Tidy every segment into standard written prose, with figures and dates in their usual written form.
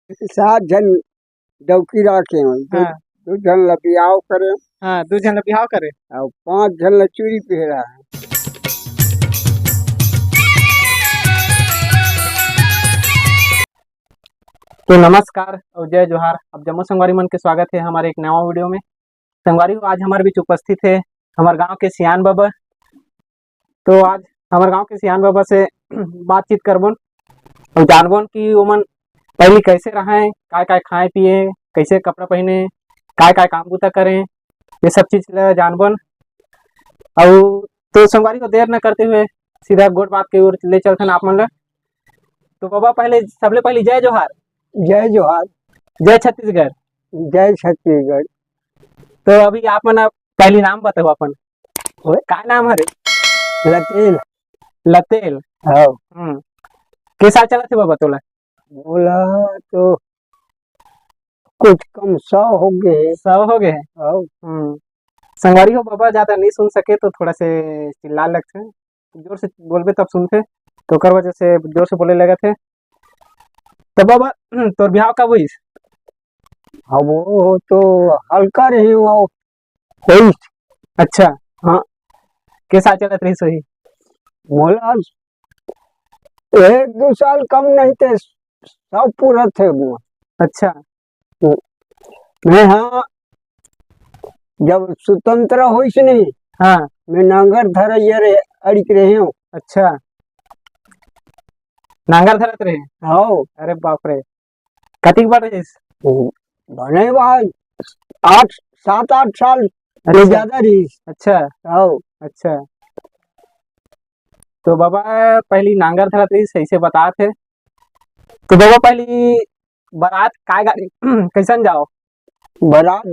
7 जन डौकी राखे हैं, हाँ 2 जन ला बियाह करे हाँ 2 जन ला बिहाव करे। और 5 जन ला चूड़ी पहरा है। तो नमस्कार और जय जोहार। अब जम्मू संगवारी मन के स्वागत है हमारे एक नवा वीडियो में। संगवारी हो, आज हमारे बीच उपस्थित है हमारे गांव के सियान बाबा। तो आज हमारे गांव के सियान बाबा से बातचीत करबन और जानबन कि ओमन पहले कैसे रहें, काय काय खाए पिए, कैसे कपड़ा पहने, काय काय काम बूता करें, ये सब चीज ला जानबन। और तो संगवारी को देर न करते हुए सीधा गोट बात के ओर ले चलते आप मन ला। तो बाबा पहले सबले पहले जय जोहार। जय जोहार। जय छत्तीसगढ़। जय छत्तीसगढ़। तो अभी आप मन पहली नाम बताओ अपन। ओए? का नाम हरे? लतेल। लतेल। हाँ के साल चला थे बाबा तोला? बोला तो कुछ कम 100 हो गए। 100 हो गए हैं। हाँ संगवारी हो बाबा ज्यादा नहीं सुन सके तो थोड़ा से चिल्ला लगते, जोर से बोलबे तब सुनते, तो कर वजह से जोर से बोले लगे थे। तो बाबा तोर बिहाव कब हुई? हाँ वो तो हल्का रही वो कोई। अच्छा हाँ के साल चलत रही सही? बोला 1-2 साल कम नहीं थे, 100 पूरा थे वो। अच्छा मैं हाँ जब स्वतंत्र हुई से नहीं हाँ मैं नांगर धरैया रे अड़िक रहे हूँ। अच्छा नांगर धरत रहे? हाँ अरे बाप रे, कतिक बार रहीस? बने वहाँ 7-8 साल अच्छा। ज्यादा रही। अच्छा हाँ अच्छा। तो बाबा पहली नांगर धरत रही सही से बता थे। तो बाबा पहली बारात काय गाड़ी कैसन जाओ? बारात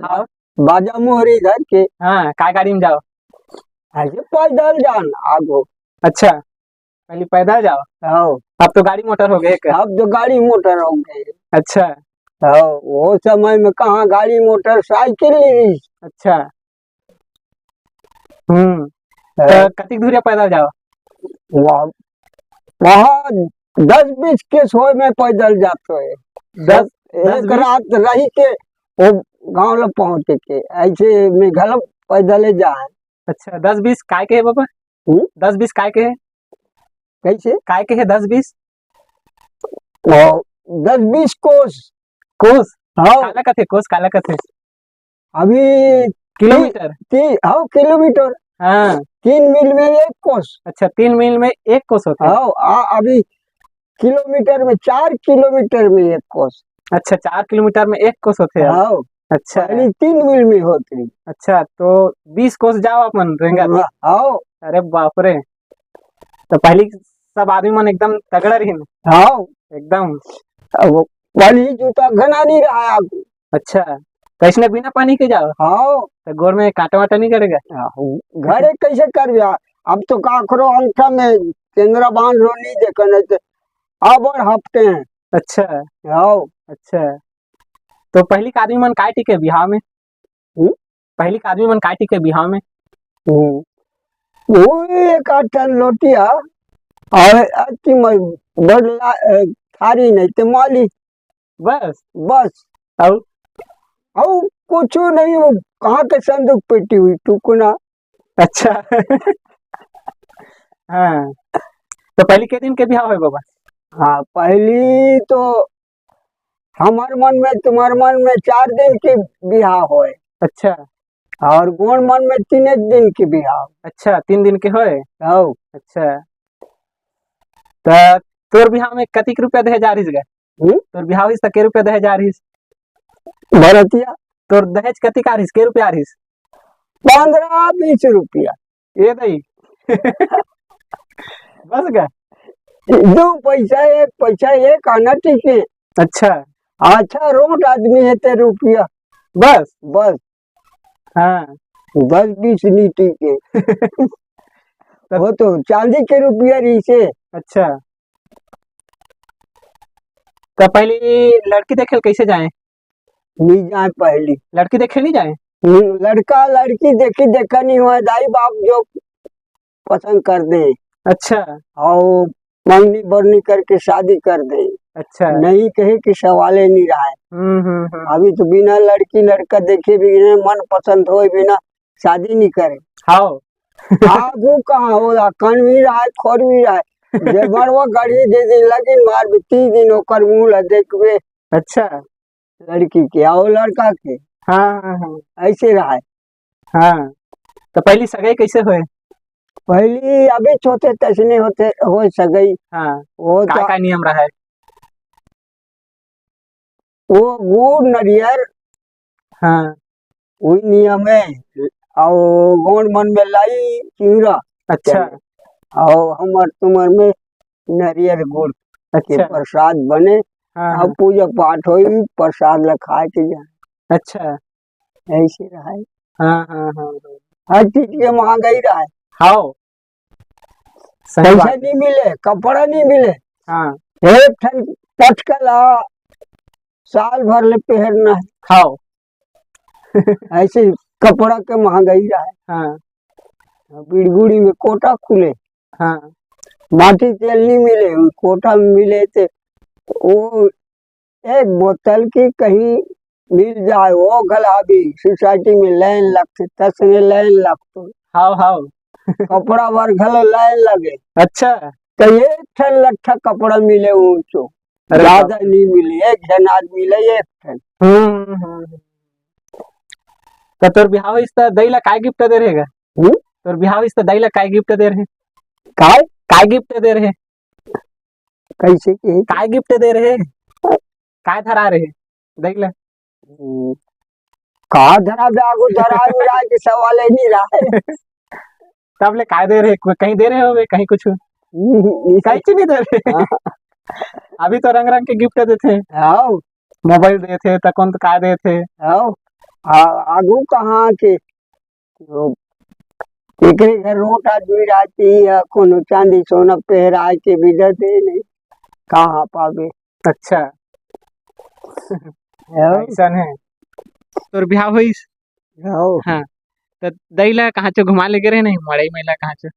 हाँ बाजा मोहरी धर के हाँ काय गाड़ी में जाओ? ऐसे पैदल जान आगो। अच्छा पहले पैदल जाओ, हाँ अब तो गाड़ी मोटर हो गए क्या? अब तो गाड़ी मोटर हो गए। अच्छा हाँ वो समय में कहाँ गाड़ी मोटर साइकिल रही। अच्छा। तो कतिक दूरिया पैदल जाओ? वहाँ 10-20 के सोए में पैदल जाते है। 10 एक 20? रात रही के वो गाँव ला पहुँचे के ऐसे में घर पैदल जाए। अच्छा 10-20 काय के है बाबा? 10-20 काय के है? कैसे काय के है 10-20? 10-20 कोस। कोस? हाँ काला कथे कोस, काला कथे अभी किलोमीटर? हाँ किलोमीटर। हाँ 3 मील में 1 कोस। अच्छा 3 मील में 1 कोस होता है? हाँ अभी किलोमीटर में 4 किलोमीटर में 1 कोस। अच्छा 4 किलोमीटर में 1 कोस होते हैं? हाँ अच्छा पहले 3 मील में होती। अच्छा तो 20 कोस जाओ अपन रेंगा? हाँ अरे बाप रे, तो पहली सब आदमी मन एकदम तगड़ा रही हाँ एकदम। पहली जूता घना नहीं रहा आगू। अच्छा तो इसने बिना पानी के जाओ हाँ तो गोर में कांटा वाटा नहीं करेगा? घरे कैसे कर अब तो काकरो अंगठा में केंद्रा बांध लो नहीं देखा नहीं तो अब हफ्ते हैं। अच्छा हाँ अच्छा। तो पहली का आदमी मन काय टिके बिहाव में? पहली का आदमी मन काय टिके बिहाव में? वो एक आटा लोटिया और अच्छी बड़ला थारी नहीं तो माली बस? बस और और कुछ नहीं। वो कहाँ के संदूक पेटी हुई टुकना। अच्छा हाँ तो पहली के दिन के बिहाव है बाबा? हाँ पहली तो हमारे मन में तुम्हारे मन में 4 दिन के बिहार होए अच्छा और गोन मन में 3 दिन के बिहार। अच्छा 3 दिन के होए? हाँ अच्छा तो तोर बिहाव में कतिक रुपया दहे जा रही है? तोर बिहाव इस के रुपया दहे जा रही? भरतिया तोर दहेज कतिक आ रही के रुपया आ रही? 15-20 रुपया। ये दई बस गए 2 पैसा 1 पैसा 1 आना ठीक है। अच्छा अच्छा रोड आदमी है ते रुपया बस? बस हाँ 10-20 नहीं ठीक है। वो तो चांदी के रुपया रही से। अच्छा तो पहले लड़की देखे कैसे जाए? नहीं जाए पहली लड़की देखे नहीं जाए? लड़का लड़की देखी देखा नहीं हुआ दाई बाप जो पसंद कर दे अच्छा और मंगनी बरनी करके शादी कर दे। अच्छा। नहीं कहे कि सवाल ही नहीं रहा है। अभी तो बिना लड़की लड़का देखे बिना मन पसंद हो बिना शादी नहीं करे। हाँ आगू कहाँ हो कन भी रहा है खोर भी रहा है जे मरवा गाड़ी दे दिन लगिन मार भी 3 दिन ओकर मुंह ला देखबे अच्छा। लड़की के और लड़का के हाँ हाँ हाँ ऐसे रहा है। हाँ। तो पहली सगाई कैसे हुए? पहली अभी छोटे तसने होते हो सगई हाँ, वो काय तो काय नियम रहा है? वो गुड़ नरियर हाँ। वही नियम है। और गौड़ मन में लाई चिंगरा अच्छा। और हमर तुमर में नरियर गुड़ के अच्छा। प्रसाद बने हाँ अब हाँ। पूजा पाठ होई प्रसाद ला खाए के जाए अच्छा। ऐसे रहा है। हाँ हाँ हाँ हर चीज के महंगाई रहा है। हाँ, सही पैसा बात है। नहीं मिले कपड़ा नहीं मिले हाँ एक ठन पटकला साल भर ले पहनना है हाँ ऐसे कपड़ा के महंगाई रहा हाँ है। बिड़गुड़ी में कोटा खुले हाँ। माटी तेल नहीं मिले कोटा में मिले थे वो एक बोतल की कहीं मिल जाए वो गला भी सोसाइटी में लाइन लगते तसने लाइन लगते हाँ हाँ। कपड़ा भर घल लाइन लगे अच्छा। तो एक ठन लट्ठा कपड़ा मिले ऊंचो अरे ज्यादा बाप रे। नहीं मिले एक जन आदमी मिले एक ठन। हम्म। तो तोर बिहाव इस दई ला काय गिफ्ट दे रहेगा? हम्म? तोर बिहाव इस दई ला काय गिफ्ट दे रहे? काय काय गिफ्ट दे रहे? कैसे की काय गिफ्ट दे रहे? काय धरा रहे दई ला? कहा धरा आगू धरा उरा के सवाल ही नहीं रहा है। तब ले काय दे रहे? कहीं दे रहे हो कहीं कुछ? कहीं चीज नहीं दे रहे? अभी तो रंग रंग के गिफ्ट देते हैं, आओ मोबाइल देते तो कौन तो काय देते। आओ आगू कहाँ के वो केकरे घर रोट आदमी रहती है कोनो चांदी सोना पहरा के भी दे नहीं कहाँ पावे। अच्छा आओ ऐसा है। तोर बिहाव होइस? आओ हाँ। तो दई ला कहाँ चो घुमा ले गए नहीं मड़ई मेला कहाँ चो?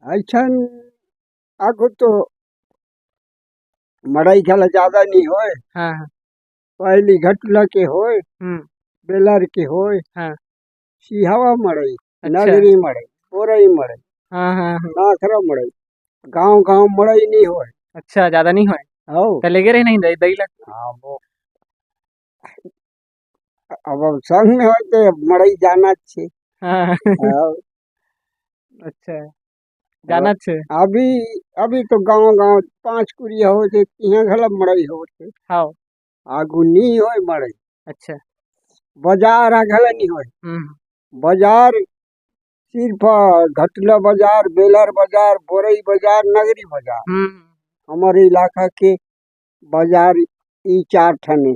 अच्छा आगू तो मड़ई खेला ज्यादा नहीं होए हाँ हाँ। पहली घटला के होए हम्म। बेलर के होए हाँ। सिहावा मड़ई अच्छा। नगरी मड़ई पोरई मड़ई हाँ हाँ हाँ। नाखरा मड़ई गांव गांव मड़ई नहीं होए। अच्छा ज्यादा नहीं हुए आओ तो ले गए नहीं दई दई ला? हाँ वो अब संग में होए तो मड़ई जाना छे। हाँ आओ अच्छा जाना छे। अभी अभी तो गांव गांव 5 कुरिया हो थे यहाँ घला मड़ई हो थे हाँ। आगू नहीं होए मड़ई अच्छा। बाजार आ घला नहीं होए बाजार सिर्फ घटला बाजार बेलर बाजार बोरई बाजार नगरी बाजार हमारे इलाका के बाजार ई 4 ठने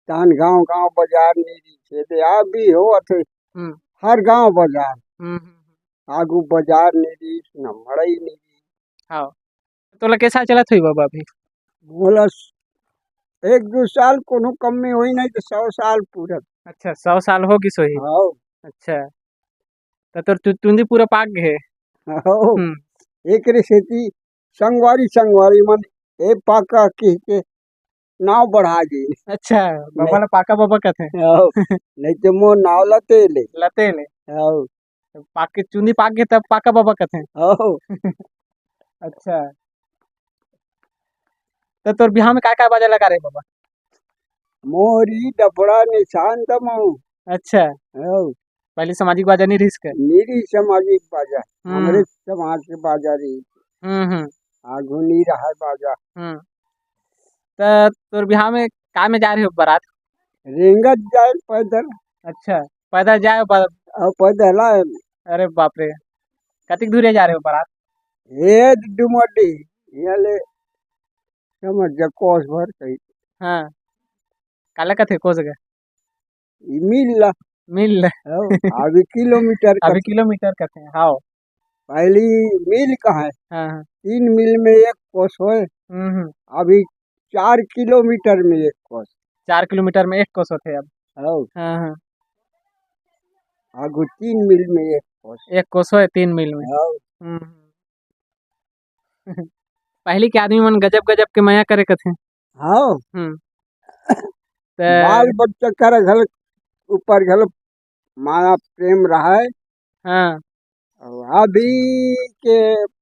तान गांव गांव बाजार नहीं छे ते आप भी हो अथे हर गांव बाजार आगू बाजार नहीं न मड़ई नहीं हाँ। तो ला कैसा चला थी बाबा अभी? बोला 1-2 साल कोनो कम में होई नहीं तो 100 साल पूरा। अच्छा 100 साल होगी सोही। आओ अच्छा तो तोर तुंदी पूरा पाक गए। आओ एकरे सेती संगवारी मन ए पाका के नाव बढ़ा दी। अच्छा बाबा ला पाका बाबा कहते हैं। आओ नहीं तो मो नाव लते ले लते ले आओ पाक के चुंदी पाक गए तब पाका बाबा कहते हैं। आओ अच्छा तो तोर बिहाव में काय काय बाजा लगा रहे बाबा? मोरी डबड़ा निशान दमो। अच्छा आओ पहले सामाजिक बाजा नहीं रिस्क है। मेरी सामाजिक बाजा हमरे समाज के बाजा रही हम्म। आगू नहीं रहा बाजा। तो तोर बिहाव में काय में जा रहे हो बारात? रेंगत जाए पैदल। अच्छा पैदल जाए और पैदल आए अरे बाप रे कतिक दूर जा रहे हो बारात? ये डुमडी ये ले समझ जा कोस भर कही हाँ काला कथे को जगह मिल ला मिल अभी किलोमीटर अभी किलोमीटर कहते हैं। हाँ पहली मिल कहाँ है हाँ 3 मिल में एक कोस होए अभी 4 किलोमीटर में एक कोस 4 किलोमीटर में एक कोस होते अब। आओ हाँ हाँ आगू 3 मिल में एक कोस एक कोस हो 3 मील में। आओ पहले के आदमी मन गजब गजब के माया करे कथे। हाँ बाल तो बच्चा कर घल ऊपर घल माया प्रेम रहा है। हाँ और अभी के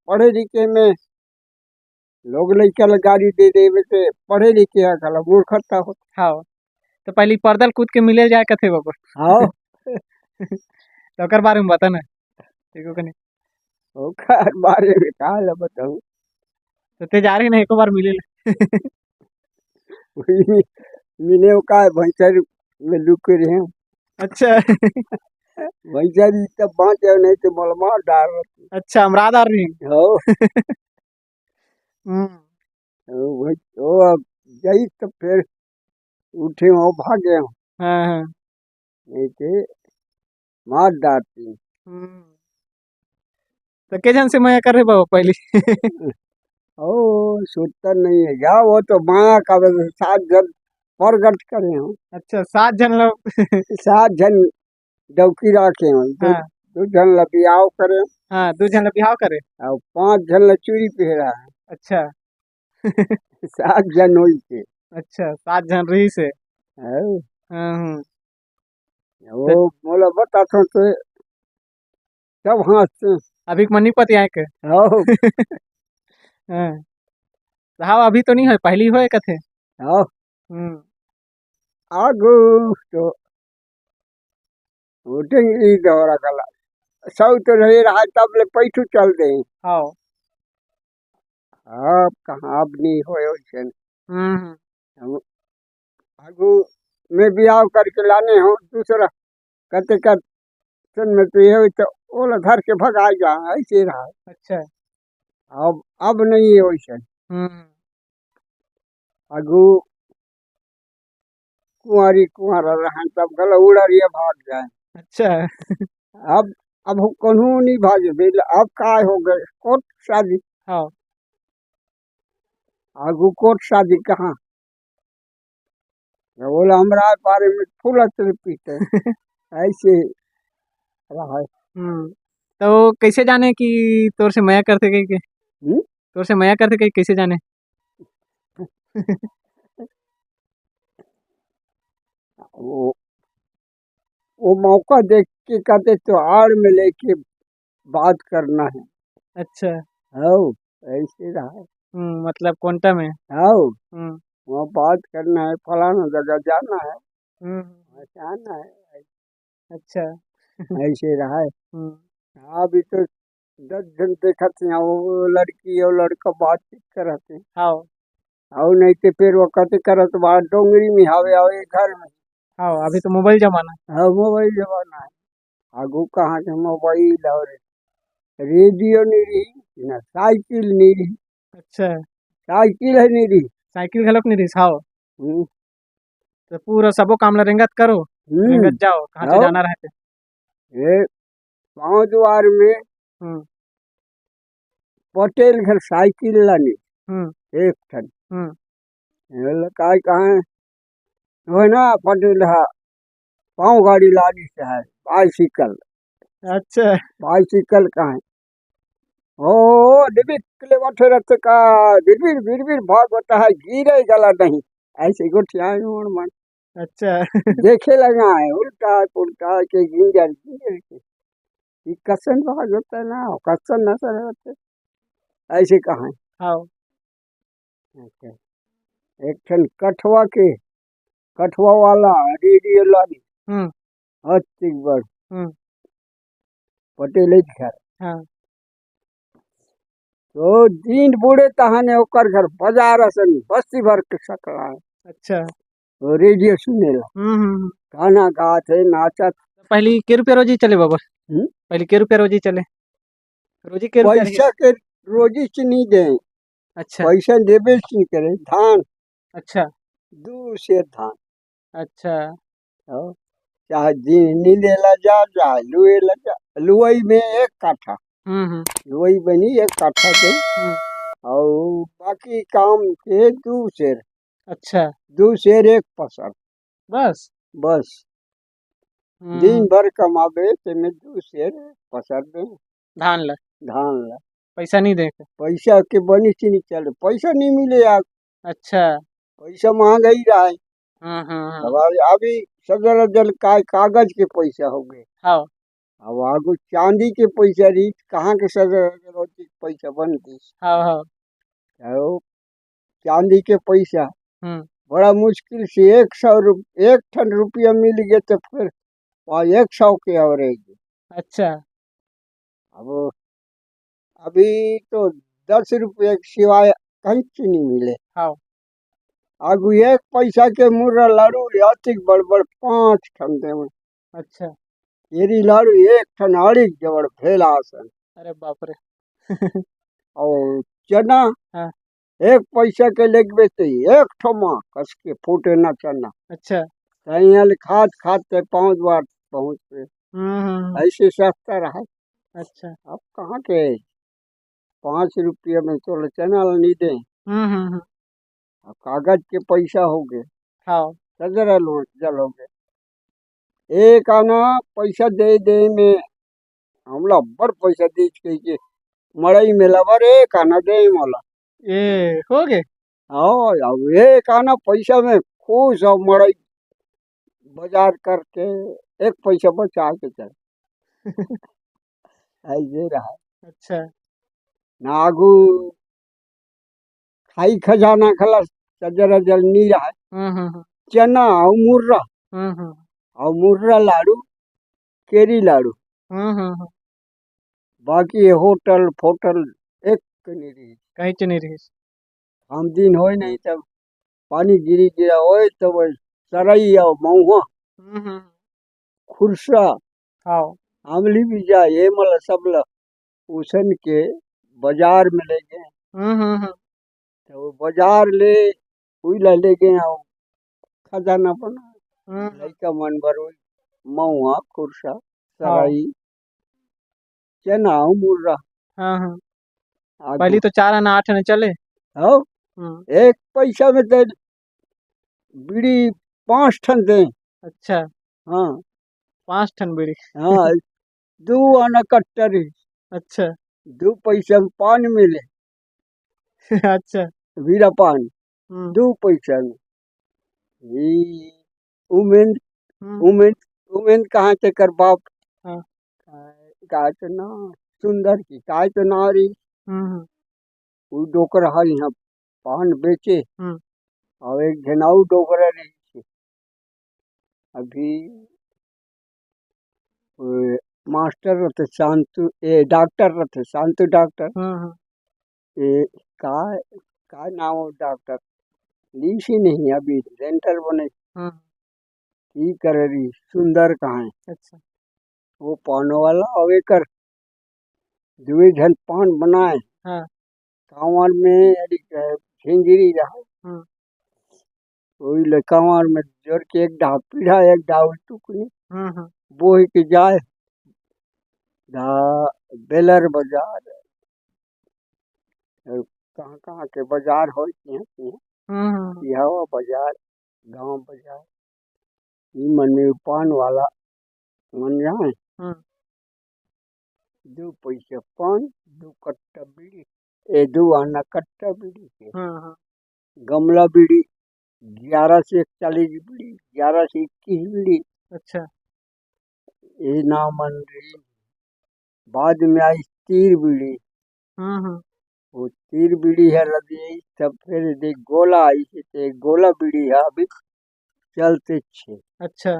पढ़े लिखे में लोग लइका ला गाड़ी दे देवे से पढ़े लिखे घल मूर्खता हो। हाँ तो पहले पर्दल कूद के मिले जाए कथे बाबा। हाँ तो ओकर बारे में बता ना एको कने। ओकर बारे में का ला बताऊं। तो ते जा रही ना एको बार मिले ले। वही मिले का भैंसर में लुक रहे हैं। अच्छा भैंसर तब बाँच नहीं तो मलमा डाल रही। अच्छा अमरादार रही। हो हम्म वो अब गई तो फिर उठे हो भागे हो हाँ हाँ नहीं थे मार डालती। हम्म। तो के जन से माया कर रहे बाबा पहले। ओ सोचता नहीं है क्या वो तो माया का वजह से 7 जन प्रगट करे हो। अच्छा 7 जन लोग। 7 जन डौकी रखे हो दो, हाँ 2 जन ला बियाह करे हाँ 2 जन ला बिहाव करे। और 5 जन ला चूड़ी पहरा है। अच्छा 7 जन हुई थे। अच्छा 7 जन रही से। है, हाँ वो बोला बता तो सब हंसते अभी के मनी पति आए के। हो। हाँ तो हाँ अभी तो नहीं है पहली होए कथे। हो हम्म आगू तो उठेंगे दौरा कला सब तो रहे रहा तब ले पैठू चल दे। हाँ अब कहाँ अब नहीं होए वैसे हम्म हम आगू में बियाह करके लाने हो दूसरा कहते कर सुन में तो ये तो ओला घर के भगा जा ऐसे रहा। अच्छा अब नहीं है वैसे हम्म आगू कुंवारी कुंवारा रहा तब गला उड़ारिया भाग जाए। अच्छा अब कानूनी भागे बिल अब का हो गए कोर्ट शादी। हाँ आगू कोर्ट शादी कहाँ बोला हमारा बारे में फूल पीते ऐसे रहा है। तो कैसे जाने कि तोर से माया करते कहीं के। हम्म? तोर से माया करते कहीं कैसे जाने। वो वो मौका देख के कहते तो आड़ में लेके बात करना है। अच्छा हो ऐसे रहा है। मतलब कोंटा में। हो हम्म वहाँ बात करना है फलाना जगह जाना है हम्म वहाँ से आना है अच्छा ऐसे रहा है। हम्म अभी तो 10 जन देखा थे वो लड़की और लड़का बातचीत करते हैं। हाँ और नहीं तो फिर वो कहते करत बात डोंगरी में हवे आवे घर में। हाँ अभी तो मोबाइल जमाना। हाँ मोबाइल जमाना है। आगू कहाँ के मोबाइल और रेडियो नहीं रही ना साइकिल नहीं रही। अच्छा साइकिल है नहीं रही। साइकिल घलोक नहीं रही हाँ। हम्म, तो पूरा सबो काम ला रेंगत करो रेंगत जाओ कहाँ तो आओ जाना रहते। ये गाँव द्वार में हम्म पटेल घर साइकिल लानी हम्म एक ठन हम्म काय कहाँ वो ना पटेल हा पाँव गाड़ी लानी से है बाइसिकल। अच्छा बाइसिकल कहाँ ओ डिबिकले बैठे रहते का बिरबिर बिरबिर भाग होता है गिरे गला नहीं ऐसे गोठिया मन अच्छा देखे लगा है उल्टा पुल्टा के गिंजर गिंजर के ये कसन भाग होता है ना कसन नजर होते ऐसे कहाँ है। हाँ अच्छा, एक ठन कठवा वाला रेडियो लानी हम्म हत्ती बड़ हम्म पटेल घर हाँ तो दिन बूढ़े तहाने ओकर घर बाजार असन बस्ती भर के सकला है। अच्छा वो रेडियो सुने ला गाना गाते नाचत। पहले के रुपया रोजी चले बाबा। हम्म? पहले के रुपया रोजी चले रोजी के रुपया रही। पैसा के रोजी से नहीं दे अच्छा पैसा देवे से नहीं करे धान अच्छा 2 सेर धान अच्छा हो चाहे नी लेला जा लुए ला जा लुई में 1 काठा हम्म लुई बनी 1 काठा के हम्म और बाकी काम के 2 सेर अच्छा 2 सेर 1 पसर बस बस दिन भर कमाबे ते में 2 सेर पसर दे धान ला धान ला पैसा नहीं देंगे। पैसा के बनी से नहीं चल, पैसा नहीं मिले यार, अच्छा। पैसा महंगा ही रहा है। हाँ। अब अभी सदर जल का कागज के पैसा हो गए, हाँ। अब आगू चांदी के पैसा रही, कहाँ के सदर के पैसा बनती। हाँ। तो चांदी के पैसा हम्म। बड़ा मुश्किल से 100 एक ठन रुपया मिल गए तो फिर वहाँ 100 के एवरेज। अच्छा। अब अभी तो 10 रुपये के सिवाय कहीं से नहीं मिले। हाँ। आगू 1 पैसा के मुर्रा लाड़ू अति बड़ 5 ठन दे। अच्छा। येरी लाड़ू 1 ठन 2.5 जबड़ भेला आसन। अरे बाप रे। और चना हाँ। 1 पैसा के लेगबे तो 1 ठमा कस के फूटे ना चना। अच्छा। कहीं खाद खाते 5 बार पहुँच पे, ऐसे सस्ता रहा। अच्छा। अब कहाँ के 5 रुपये में चलो चना नहीं दे। अब कागज के पैसा हो गए, हाँ। सदर जल हो गए। एक आना पैसा दे दे में हमला बड़ पैसा दी के मड़ई में लबर एक आना दे मोला। ये हो गए। हाँ, अब एक आना पैसा में खुश और मड़ई बाजार करके 1 पैसा बचा के चल। ऐसे रहा। अच्छा। नागू खाई खजाना खला सजर जल नहीं रहा। चना और मुर्रा और मुर्रा लाड़ू केरी लाड़ू, बाकी होटल फोटल एक नहीं रही। कहीं च नहीं रही। हम दिन हो नहीं तब पानी गिरी गिरा होए तब सरई और महुआ खुरसा हाँ। आमली भी जा ये मतलब सब ल उसन के बाजार में ले गए। तो बाजार ले हुई ले गए और खजाना बना लड़का मन भर महुआ खुरसा सराई चना मुर्रा। हाँ। आगू पहली तो 4 आना 8 आना चले। हो 1 पैसा में दे बीड़ी 5 ठन दे। अच्छा। हाँ 5 ठन बीड़ी। हाँ 2 आना कट्टरी। अच्छा। 2 पैसा में पान मिले। अच्छा। वीरा पान 2 पैसा में। ई उमेन उमेन उमेन कहाँ से कर बाप हाँ। काय तो ना सुंदर की काय तो नारी वो डोकर हल यहाँ पान बेचे और एक झनाऊ डोकरा रही थी। अभी मास्टर रहते शांतु डॉक्टर रहते शांतु डॉक्टर। ये काय काय नाम हो डॉक्टर लीसी नहीं अभी रेंटर बने की करे रही सुंदर कहाँ है। अच्छा। वो पान वाला और एक दुए झन पान बनाए हाँ। कांवर में झिंझरी रहा। वही लकावार में जोर के एक ढाव पीढ़ा एक ढाव टुकनी बोह के जाए धा बेलर बाजार कहाँ कहाँ के बाजार हो बाजार गांव बाजार ई मन में पान वाला मन जाए 2 पैसा पान 2 कट्टा बीड़ी 2 आना कट्टा बीड़ी के गमला बीड़ी 11 से 41 बीड़ी 11 से 21 बीड़ी। अच्छा। ये नाम मन रही। बाद में आई तीर बीड़ी। वो तीर बीड़ी है लगी तब फिर देख गोला आई थी गोला बीड़ी है अभी चलते छे। अच्छा।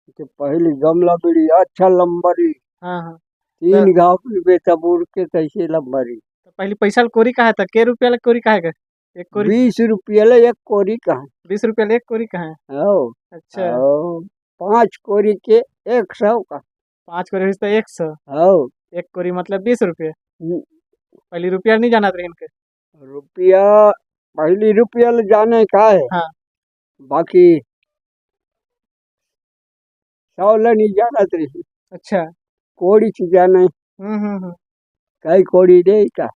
तो पहली गमला बीड़ी अच्छा लंबरी। हाँ। 3 घाव बेचा बुड़ के कैसे लंबरी। तो पहले पैसा कोरी कहा था के रुपया कोरी कहा है एक कोरी 20 रुपया ले एक कोरी कहा 20 रुपया ले एक कोरी कहा है। अच्छा। 5 कोरी के 100 का 5 कोरी तो 100। एक कोरी मतलब 20 रुपये। पहले रुपया नहीं जाना था इनके रुपया पहली रुपया ले जाने का है। हाँ। बाकी 100 ले नहीं जाना थी। अच्छा। कोड़ी से जाना कई कोड़ी दे का।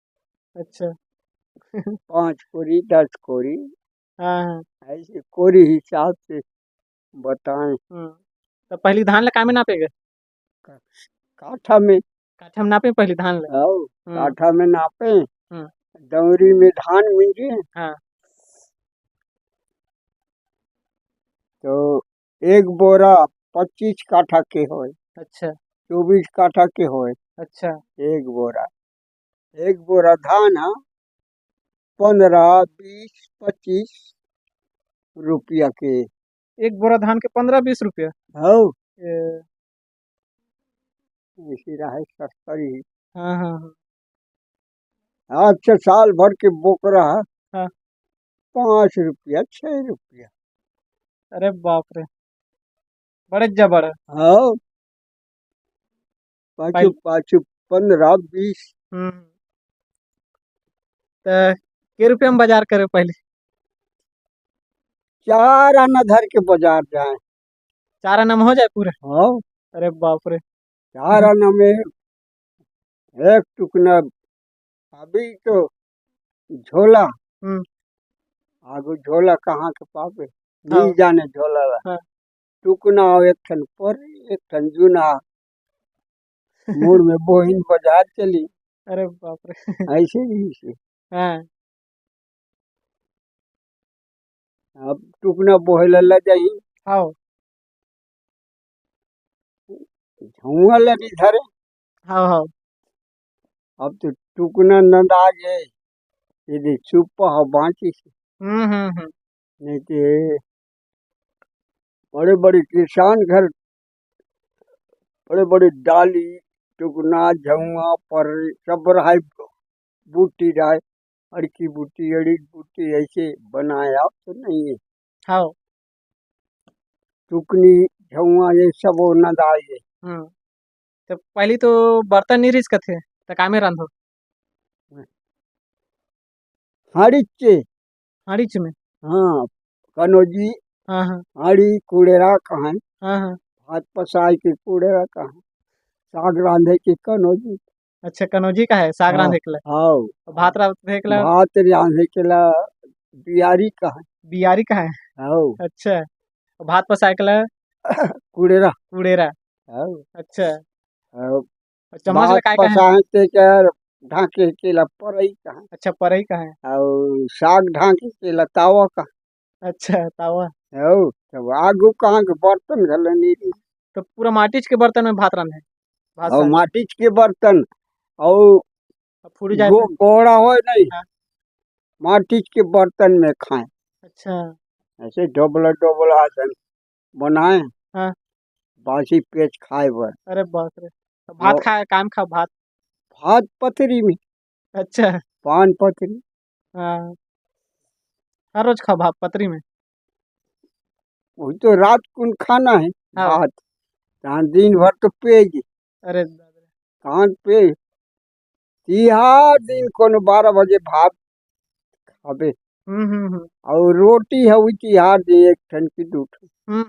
अच्छा। 5 कोड़ी 10 कोड़ी हाँ। ऐसे कोड़ी हिसाब से बताएं। तो पहली धान लगा में नापेगा काठा में काठा में नापे पहले धान ले। और काठा में नापे, हम्म, दौरी में धान मिंजे, हाँ, तो एक बोरा 25 काठा के होए, अच्छा 24 काठा के होए अच्छा। एक बोरा धान 15, 20, 25 रुपया के। एक बोरा धान के 15-20 रुपया। हो ए, इसी रहे सस्तरी। हाँ हाँ हाँ अच्छा, साल भर के बोकरा हाँ। 5 रुपया 6 रुपया। अरे बाप रे, बड़े जबर है। हाँ, पाँचों पहले पाँचों 15, 20। तो के रुपया में बाजार करे पहले? 4 आना धर के बाजार जाए। 4 आना में हो जाए पूरा? हाँ, अरे बाप रे। 4 आना में एक टुकना। अभी तो झोला, हम्म, आगो झोला कहाँ के पावे, हाँ नहीं जाने झोला ला। हाँ। टुकना और एक ठन पर, एक ठन जुना मुड़ में बोहिन बाजार चली। अरे बाप रे। ऐसे ही से हाँ अब टुकना बोहेला ला जाही, हाँ झुआ लगी धरे। हाँ हाँ। अब तो टुकना नंदा जे यदि चुप हो बाँची से, हम्म। नहीं तो बड़े बड़े किसान घर, बड़े बड़े डाली टुकना झुआ पर सब रहा, बूटी रहा, अड़की बूटी अड़ी बूटी ऐसे बनाया तो नहीं है। हाँ। टुकनी झुआ ये सब वो नदा ये। तो पहले तो बर्तन नहीं रिस्क थे तो कामे रांधो हाड़ीचे, हाड़ीच में। हाँ, कनोजी हाँ हाँ हाड़ी कूड़ेरा कहाँ, हाँ हाँ। भात पसाई के कूड़ेरा कहाँ, साग रांधे के कनोजी। अच्छा, कनौजी का है साग हाँ रांधे के लिए। हाँ, और भात रांधे के लिए भात रांधे के ला बियारी कहाँ। बियारी का है। हाँ, अच्छा, और भात पसाए के लिए कूड़ेरा। कुड़ेरा। हाँ, अच्छा, हाँ, और चम्मच भात लगाए का है। पसाए के कर ढाके के ला परई कहाँ, अच्छा, परई का है। और साग ढाके के ला तावा कहाँ। अच्छा, तावा। हाँ, तब आगू कहाँ के बर्तन घलनी रही। तो पूरा माटीच के बर्तन में भात रांधे, भात और साग। माटी के बर्तन और अब फूट जाए तो? गोड़ा हो नहीं, हाँ। माटी के बर्तन में खाएं। अच्छा। ऐसे डोबला डोबला आसन बनाए, हाँ। बासी पेच खाए बर। अरे बाप रे, तो भात और खाए काम खा भात। भात पथरी में, अच्छा। पान पथरी। हाँ, हर रोज खा भात पतरी में। वही तो रात कुन खाना है हाँ। भात, तहाँ दिन भर तो पेज, अरे कहाँ पे तिहार दिन कोनो 12 बजे भात खाबे। हम्म। और रोटी है वही तिहार दिन एक ठन की दू ठन। हम्म।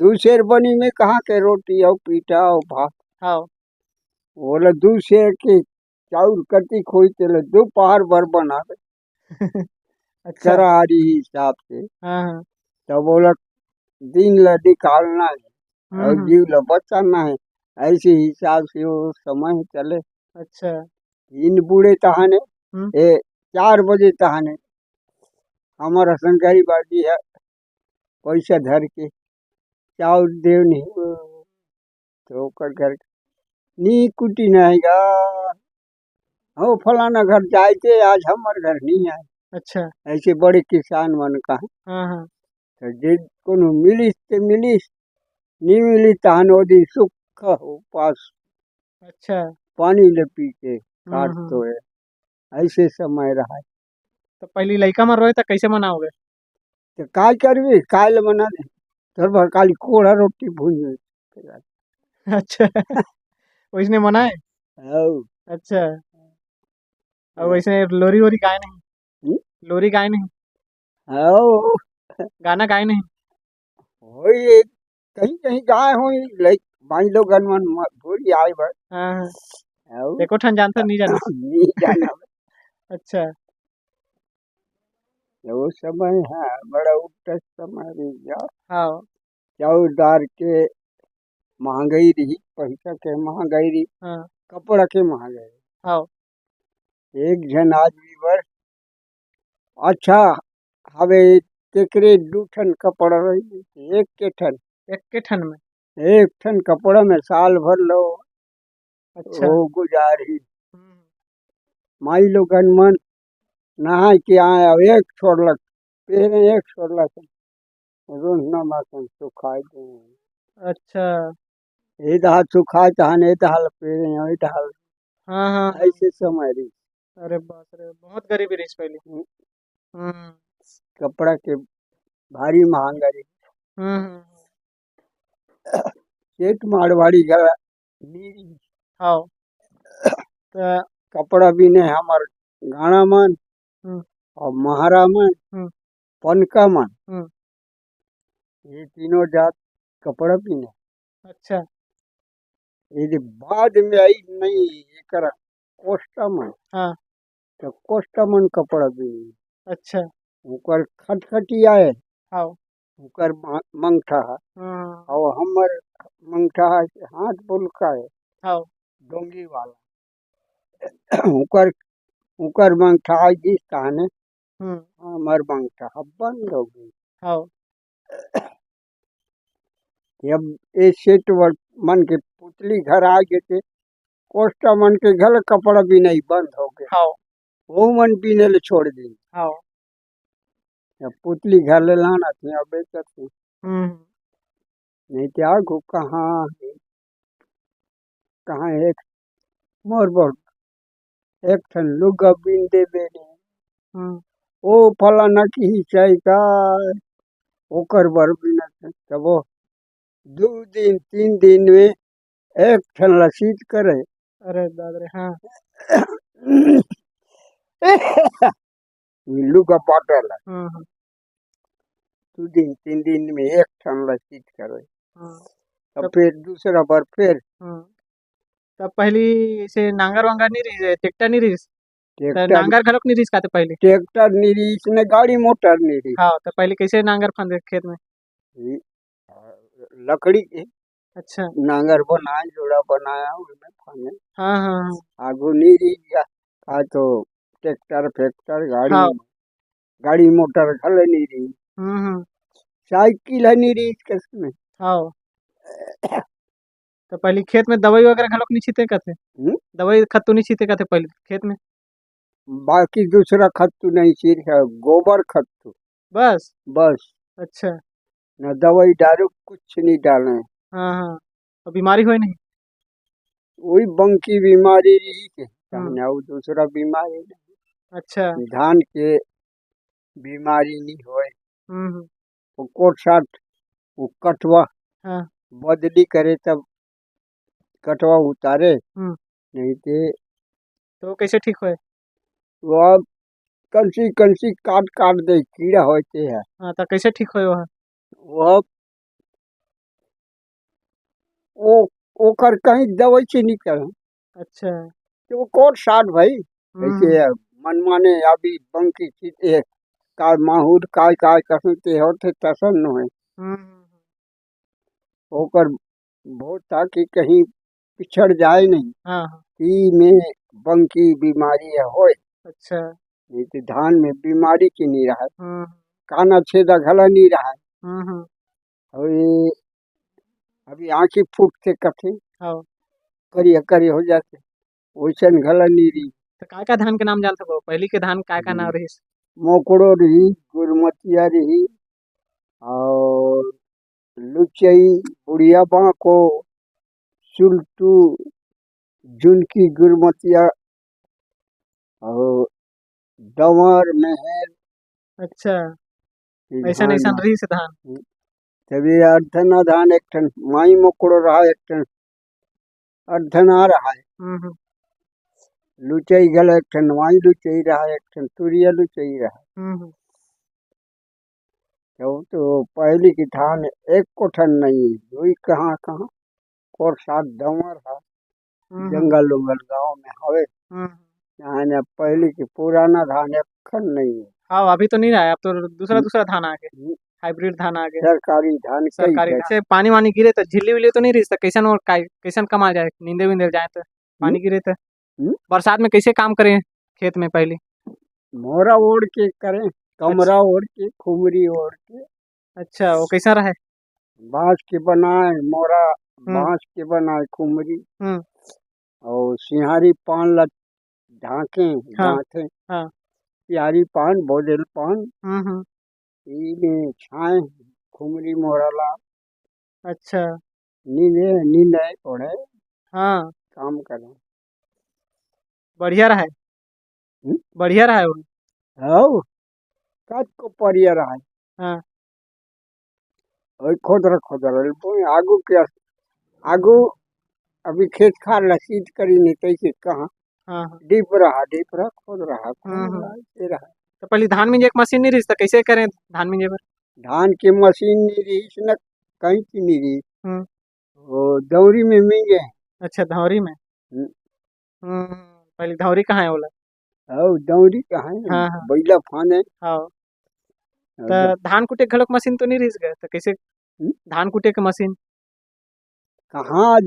दूसरे बनी में कहाँ के रोटी और पीठा और भात। हाँ। बोला दूसरे के चाउर कटी खोई चले दोपहर भर बनावे अच्छा। करारी हिसाब से। हाँ हाँ। तो बोला दिन ला निकालना है और हम्म। जीव ला बचाना है, ऐसे हिसाब से वो समय चले। अच्छा। इन बूढ़े तहाने हम्म। 4 बजे तहाने हमारा संगाई बाजी है, पैसा धर के चाउर देव नहीं तो ओकर घर नी कुटी नहीं गा, हो फलाना घर जाए थे आज हमारे घर नहीं आए। अच्छा। ऐसे बड़े किसान मन का है। हाँ हाँ। तो जे कोनो मिलिस ते मिलिस, नहीं मिली तहन वो दिन सुख उपास अच्छा। पानी ले पी के काट हम्म। तो है। ऐसे समय रहा है। तो पहली लड़का में रोए तो कैसे मनाओगे? तो काय करबी काल मना दे, तोर भर काली कोड़ा रोटी भूंज। अच्छा। वैसने मनाए। औ अच्छा, और वैसे लोरी वोरी गाए नहीं? लोरी गाए नहीं? औ गाना गाए नहीं? होई कहीं कहीं गाय होई लाइक भाई लोग गनवन भूरी आए बर। हाँ हाँ। औ एको ठन जानता नहीं जानो? नहीं जाना। अच्छा। वो समय है बड़ा उल्टा समय रह गया। हाँ चाउरदार के महंगाई रही, पैसा के महंगाई रही। हाँ कपड़ा के महंगे हाँ एक जन आदमी बर अच्छा हवे तेकरे दू ठन कपड़ा रही एक के ठन एक के ठन में। एक ठन कपड़ा में साल भर लो अच्छा। वो गुजारी हम्म, माई लोगन मन नहाय के आए अब एक छोड़लक पहले एक छोड़लक रोज नमाकन सुखाय दे अच्छा। ए दहा सुखाय तहन ए दहाल पहले ए दहाल हाँ हाँ हाँ। ऐसे समय रही अरे बाप रे, बहुत गरीबी रही पहले। हम्म कपड़ा के भारी महंगा रही हम्म हम्म, सेठ मारवाड़ी गला नीरी हाँ तो। कपड़ा बिने हमार गाना मन हम्म और महारा मन हम्म पनका मन हम्म, ये तीनों जात कपड़ा पीने अच्छा ये बाद में आई नहीं एकरा कोष्टा मन हाँ तो कोष्टा मन कपड़ा पीने अच्छा उकर खटखटी आए हाँ उकर मंगठा हाँ और हमर मंगठा हाथ बुलका है हाँ डोंगी वाला उकर उकर मंगठा जिस ताने हम्म हमर मंगठा बंद हो गई हाँ अब ये सेठ मन के पुतली घर आ गए थे कोष्टा मन के घर कपड़ा भी नहीं बंद हो गया हाँ वो मन पीने ले छोड़ दी हाँ अब पुतली घर ले लाना थी अब बेचते हम्म नहीं क्या को कहाँ है, कहाँ एक मोर बहुत एक ठन लुगा बीन दे बेने हम्म ओ फलाना की ही चाय का ओकर बर बिना तब वो 2 दिन 3 दिन में एक ठन रसीद करे अरे दादा रे हाँ लुगा पाटल हम्म 2 दिन 3 दिन में एक ठन रसीद करे हम्म, अब तब फिर दूसरा बार फिर हम्म तब पहली से नांगर वांगर नहीं रही, ट्रैक्टर नहीं रही, तो ट्रैक्टर नांगर घलोक नहीं रही काते पहले। ट्रैक्टर नहीं रही इसने गाड़ी मोटर नहीं रही हाँ तो पहले कैसे नांगर फंदे खेत में। ये, लकड़ी के अच्छा नांगर बनाए जोड़ा बनाया उसमें फाने हाँ हाँ हाँ आगू नहीं रही आ तो ट्रैक्टर फैक्टर गाड़ी हाँ गाड़ी मोटर घले नहीं रही हम्म, साइकिल है नहीं रही इसके में हाँ तो पहले खेत में दवाई वगैरह घलोक नहीं छीते का थे, हम्म? दवाई खत्तू नहीं छीते का थे पहले खेत में। बाकी दूसरा खत्तू नहीं सिर्फ है गोबर खत्तू बस। बस अच्छा न दवाई डालो कुछ नहीं डाले हाँ हाँ तो बीमारी हुई नहीं। वही बंकी बीमारी रही के हम्म कहने और दूसरा बीमारी अच्छा नहीं धान के बीमारी नहीं होए हम्म वो कोट साथ वो कटवा हाँ बदली करे तब कटवा उतारे हम्म नहीं ते तो वो कैसे ठीक हुए। वो अब कंसी कंसी काट काट दे कीड़ा होते हैं हाँ तो कैसे ठीक हुए वह। वो अब वो ओकर कहीं दवाई से निकल अच्छा तो वो कोट साथ भाई हम्म ऐसे मनमाने अभी बंकी चीते का माहूर काय काय कसते होते तसन न है हम्म ओकर बहुत ताकि कहीं पिछड़ जाए नहीं हाँ हाँ ई में बंकी बीमारी होए अच्छा नहीं तो धान में बीमारी की नहीं रहा हम्म काना छेदा घला नहीं रहा हम्म और ये अभी आंखी फूटते कथे हाँ करिया करिया हो जाते वैसन घला नहीं रही तो काय का धान के नाम जानते हो पहले के धान काय का नाम रही। मोकड़ो रही गुरमतिया रही और लुचई बुढ़िया बांको सुल्टू जुनकी गुरमतिया और डमर मेहर अच्छा ये ऐसा धान ऐसा रही से धान। तभी अर्धना धान एक ठन माई मोकड़ो रहा एक ठन अर्धना रहा है हम्म लुचई गल एक ठन माई लुचई रहा एक ठन तुरिया लुचई रहा हम्म तो पहली की धान एक को ठन नहीं हुई कहाँ कहाँ और साथ डमर है हम्म जंगल उंगल गाँव में हवे हम्म यहाँ ने पहले की पुराना धान एक खन नहीं है हाँ अभी तो नहीं रहा है, अब तो दूसरा दूसरा धान आ गया, हम्म, हाइब्रिड धान आ गया। सरकारी धान कई सरकारी है से पानी वानी गिरे तो झिल्ली विल्ली तो नहीं रही तो कैसन और कैसन कमा जाए नींदे विंदे जाए तो। पानी गिरे तो बरसात में कैसे काम करें खेत में पहले? मोरा ओढ़ के करें, कमरा ओढ़ के, खुमरी ओढ़ के। अच्छा, वो कैसा रहा है? बांस के बनाए मोरा, बांस के बनाए खुमरी, और सिंहारी पान ला ढाके हाँ, गांठे, हाँ, सिंहारी पान, बोदेल पान, हम्म, में छाए खुमरी मोरा ला। अच्छा, नींदे नींदे ओढ़े हाँ, काम करें। बढ़िया रहा है, हम्म? बढ़िया रहा है वो। हौ कद को परिया रहा है। हाँ, ओए खोदरा खोदरा आगू के आगू अभी खेत खार लसीद करी नहीं तैसे कहाँ हाँ, हाँ, डीप रहा खोद रहा ये रहा। तो पहले धान मिंजे एक मशीन नहीं रही तो कैसे करें धान मिंजे पर? धान की मशीन नहीं रही न, कहीं की नहीं रही। हम्म, वो दौरी में मिंगे। अच्छा, धौरी में। हम्म, पहले धौरी कहाँ है बोला? हौ दौरी कहाँ है, हाँ, हाँ, बैला फाने। हाँ, और तो धान कुटे घड़क मशीन तो नहीं रही गए तो कैसे धान कुटे के मशीन? कहाँ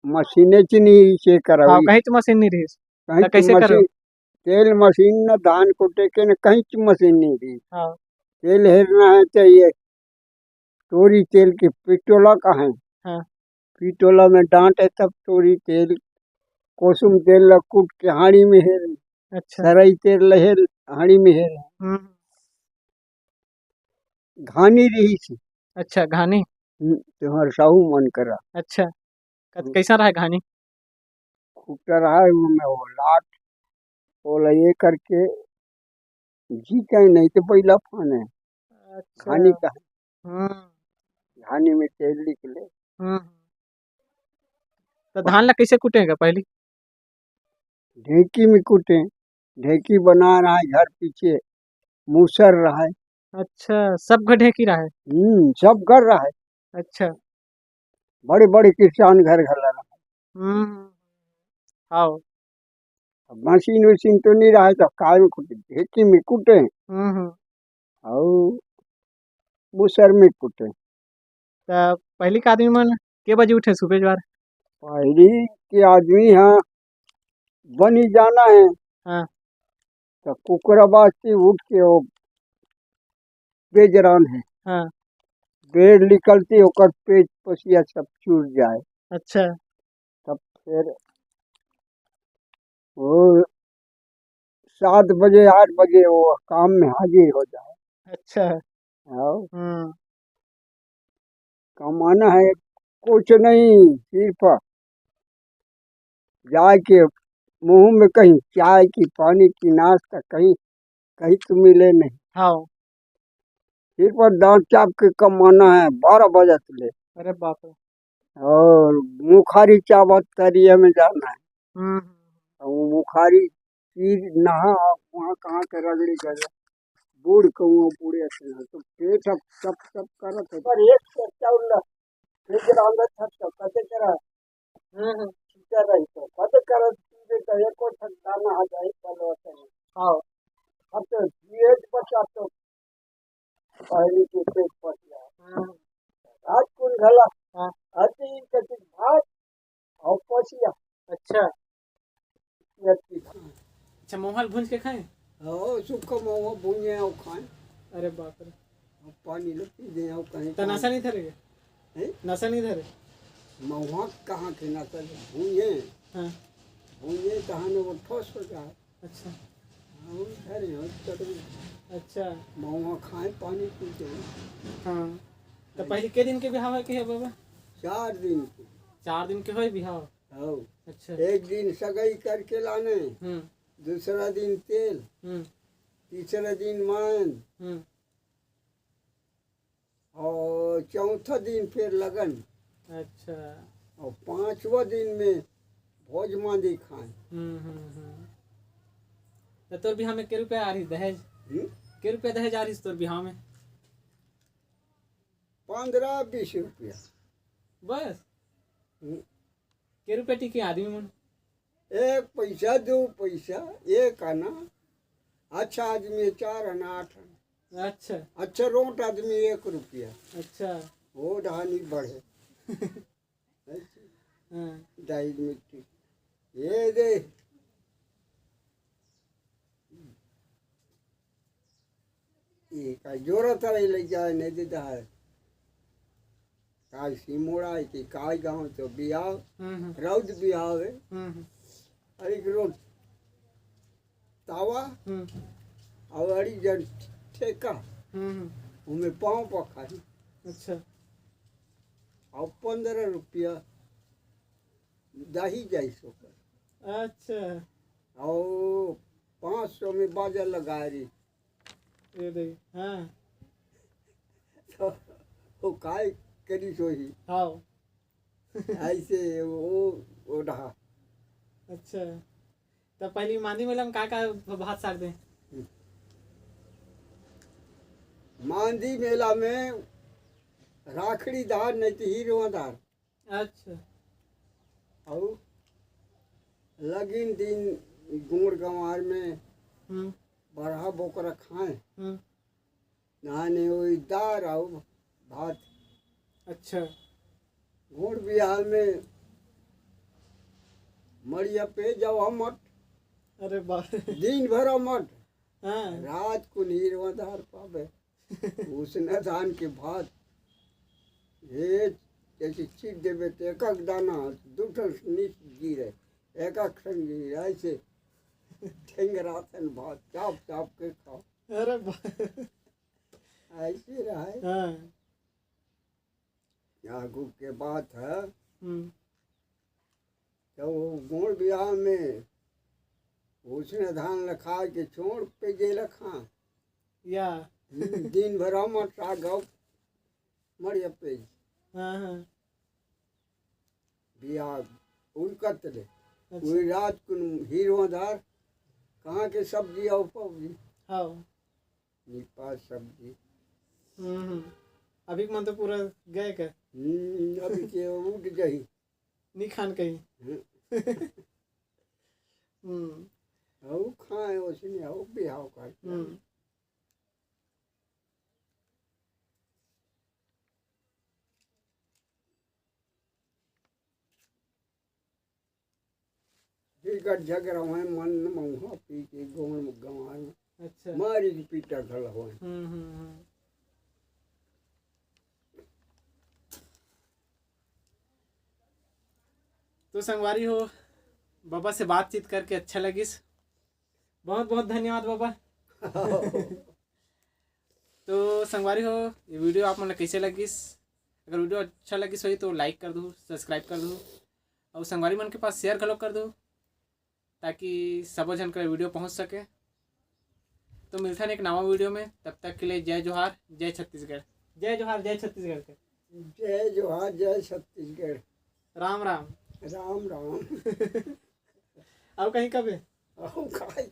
मशीने ची नहीं से हाँ, करावी। कहीं तो मशीन नहीं रही कहीं तो की कैसे करो? मशीन, तेल मशीन न धान कुटे के न कहीं की मशीन नहीं रही। हाँ, तेल हेरना है चाहिए, तोरी तेल की पिटोला का है, हाँ, पिटोला में डांट है तब तोरी तेल, कोसुम तेल ला कूट के हाड़ी में हेर, अच्छा, सरई तेल लहेर हाड़ी में हेर। हम्म, घानी रही थी। अच्छा, घानी, तुम्हार साहू मन करा अच्छा, कैसा रहा है घानी? खूबटा रहा है वो में वो लाट बोला ये करके जी कहीं नहीं तो बैला फाने। अच्छा, घानी का है, हम्म, घानी में तेल निकले। हम्म, तो धान ला कैसे कुटेगा पहले? ढेकी में कूटे, ढेकी बना रहा है घर पीछे, मूसर रहा है। अच्छा, सब गड्ढे की रहा है। सब कर रहा है। अच्छा, बड़े बड़े किसान घर घर रहा है। हम्म, आओ, अब मशीन वशीन तो नहीं रहा है तो काय में कूटे, ढेकी में कूटे हम्म, और मूसर में कूटे। तो पहले के आदमी मन के बजे उठे सुबह जवार? पहली के आदमी यहाँ बनी जाना है हाँ, तो कुकराबाद से उठ के वो बेजरान है, हाँ, बेड़ निकलती होकर पेट पसिया सब चूर जाए, अच्छा, तब फिर वो 7 बजे 8 बजे वो काम में हाजिर हो जाए। अच्छा, और हम्म, कमाना है कुछ नहीं, सिर्फ जाए के मुंह में कहीं चाय की पानी की नाश्ता कहीं कहीं तो मिले नहीं, हाँ, सिर्फ दांत चाप के कमाना है 12 बजे से ले। अरे बाप रे, और मुखारी चावत तरिया में जाना है, हम्म, और वो मुखारी चीज नहा वहाँ कहाँ के रगड़ी गए बूढ़ कहूँ बूढ़े से तो पेट अब सब सब करत है पर एक से चावल एक रांदा छत का कते करा क्या रही तो कते करत चीज का एको छत दाना आ जाए चलो होते हैं। हाँ, अब तो जीएच बचा तो पहले के पेट पर गया आज कुल घला हाँ, आती कति भात और पसिया। अच्छा, ये चीज अच्छा, मोहल भूंज के खाएं? हो सुख मोह भूंजे और खाएं, अरे बाप रे, और पानी लो पी दें और कहीं तो नशा नहीं धरेगा? हैं? नशा नहीं धरे? महुआ कहाँ के ना कर भूंजे, हाँ, भूंजे कहाँ न वो ठोस हो जाए। अच्छा, हम ठहरे हो चटनी अच्छा, महुआ खाएं पानी पीते हाँ, तो पहले के दिन के बिहाव है कि है बाबा? 4 दिन की। 4 दिन के हो बिहाव? हो अच्छा, एक दिन सगाई करके लाने, हम्म, दूसरा दिन तेल, हम्म, तीसरा दिन मान, हम्म, और चौथा दिन फिर लगन, अच्छा, और 5वां दिन में भोज मांदी खाएं। तो तोर बिहाव में के रुपया आ रही दहेज? के रुपया दहेज आ रही तोर बिहाव में? 15-20 रुपया बस? के रुपया टिकी आदमी मन? 1 पैसा 2 पैसा 1 आना, अच्छा आदमी 4 आना 8 आना, अच्छा, अच्छा रोट आदमी 1 रुपया, अच्छा, वो ढानी बढ़े हाँ, दाई मिट्टी। ये दे ये काय जोरात राहिले काय नाही देत आहे काय सिमोड़ा है कि काय गाँव तो बिहाव रौद बिहाव है अरे रोज तावा और अड़ी जन ठेका उनमें पाँव पखारी अच्छा और 15 रुपया दही जाई सो पर अच्छा और 500 में बाजा लगा रही ये देख हाँ तो वो काय करी सोही हाँ ऐसे वो रहा अच्छा तो पहली मांदी मेला में का भात साग दे मांदी मेला में राखड़ी दार नहीं तो हीरो दार अच्छा और लगिन दिन गुड़ गंवार में बड़ा बोकरा खाए नहाने वही दार और भात अच्छा गुड़ बिहार में मरिया पे जाओ मठ अरे बाप दिन भर मठ हाँ रात को हीरोदार पावे उसने धान के भात ये जैसे चीट देवे तो एक एक दाना दूठन नीच गिरे एक एक संग गिरे ऐसे ठेंगरातन भात चाप चाप के खाओ अरे बाप ऐसे रहे हाँ आगू के बात है तो गुड़ बिहार में उसने धान लखा के छोड़ पे जे लखा या दिन भर हम सागव मरिया पे हाँ हाँ बिहार उनकत रे वही रात को हीरोदार कहाँ के सब्जी और पब्जी हाँ निपा सब्जी अभी मन तो पूरा गए क्या अभी के उठ गई नहीं खान कहीं और खाए उसने और बिहाव कर टिकट झगड़ा हुए मन मऊहा पी के गोण गंवार में अच्छा मारी की पीटा खड़ा हुए तो संगवारी हो बाबा से बातचीत करके अच्छा लगिस बहुत बहुत धन्यवाद बाबा तो संगवारी हो ये वीडियो आप मन कैसे लगिस अगर वीडियो अच्छा लगिस हो तो लाइक कर दो सब्सक्राइब कर दो और संगवारी मन के पास शेयर करो कर दो ताकि सब जन का वीडियो पहुंच सके तो मिलता है एक नवा वीडियो में तब तक के लिए जय जोहार जय छत्तीसगढ़ जय जोहार जय छत्तीसगढ़ के जय जोहार जय छत्तीसगढ़ राम राम राम राम और कहीं कभी और काय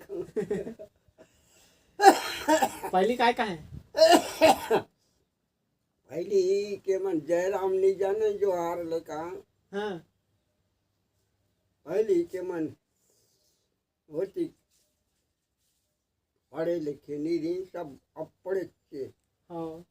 पहली काय का है पहली के मन जयराम नहीं जाने जोहार लेका हाँ पहली के मन होती पढ़े लिखे नहीं रही सब अब पढ़े थे हाँ